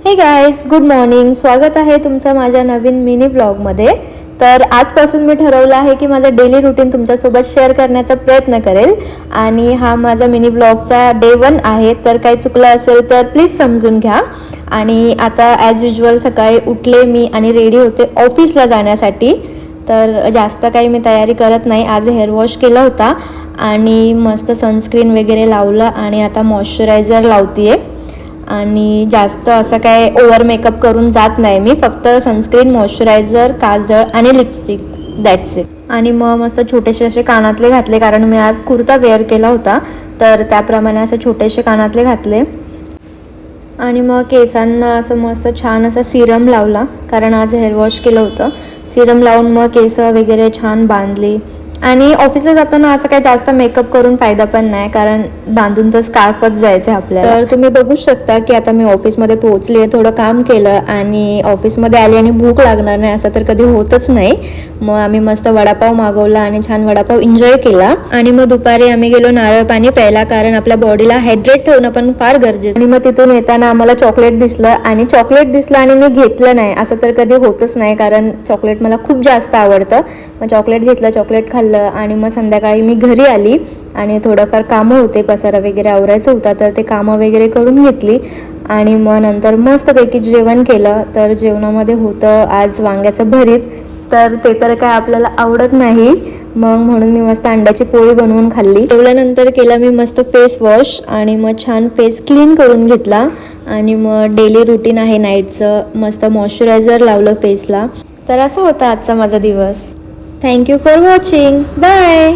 हे guys, good morning. स्वागत आहे तुमचं माझ्या नवीन मिनी व्लॉगमध्ये. तर आजपासून मी ठरवलं आहे की माझा डेली रुटीन तुमच्यासोबत शेअर करण्याचा प्रयत्न करेल आणि हा माझा मिनी व्लॉगचा डे 1 आहे. तर काही चुकलं असेल तर प्लीज समजून घ्या. आणि आता ॲज युजल सकाळी उठले मी आणि रेडी होते ऑफिसला जाण्यासाठी. तर जास्त काही मी तयारी करत नाही. आज हेअर वॉश केला होता आणि मस्त सनस्क्रीन वगैरे लावलं आणि आता मॉइश्चरायझर लावते आहे. आणि जास्त असं काय ओव्हर मेकअप करून जात नाही मी. फक्त सनस्क्रीन, मॉइश्चरायझर, काजळ आणि लिपस्टिक, दॅट्स इट. आणि मग मस्त छोटेसे असे कानातले घातले, कारण मी आज कुर्ता वेअर केला होता तर त्याप्रमाणे असे छोटेसे कानातले घातले. आणि मग केसांना असं मस्त छान असा सिरम लावला, कारण आज हेअर वॉश केलं होतं. सिरम लावून मग केस वगैरे छान बांधली. आणि ऑफिसला जाताना असं काही जास्त मेकअप करून फायदा पण नाही, कारण बांधून तर स्कार्फच जायचं आहे आपल्याला. तर तुम्ही बघू शकता की आता मी ऑफिसमध्ये पोहोचली आहे. थोडं काम केलं आणि ऑफिसमध्ये आली आणि भूक लागणार नाही असं तर कधी होतच नाही. मग आम्ही मस्त वडापाव मागवला आणि छान वडापाव एन्जॉय केला. आणि मग दुपारी आम्ही गेलो नारळ पाणी प्यायला, कारण आपल्या बॉडीला हायड्रेट ठेवणं पण फार गरजेचं. आणि मग तिथून येताना आम्हाला चॉकलेट दिसलं आणि मी घेतलं नाही असं तर कधी होतच नाही, कारण चॉकलेट मला खूप जास्त आवडतं. मग चॉकलेट घेतलं, चॉकलेट खाल्लं आणि मग संध्याकाळी मी घरी आली आणि थोडंफार कामं होते, पसारा वगैरे आवरायचं होता तर ते कामं वगैरे करून घेतली. आणि मग नंतर मस्तपैकी जेवण केलं. तर जेवणामध्ये होतं आज वांग्याचं भरीत. तर ते तर काय आपल्याला आवडत नाही, मग म्हणून मी मस्त अंड्याची पोळी बनवून खाल्ली. जेवल्यानंतर केला मी मस्त फेस वॉश आणि मग छान फेस क्लीन करून घेतला. आणि मग डेली रुटीन आहे नाईटचं, मस्त मॉइश्चरायझर लावलं फेसला. तर असा होता आजचा माझा दिवस. Thank you for watching. Bye.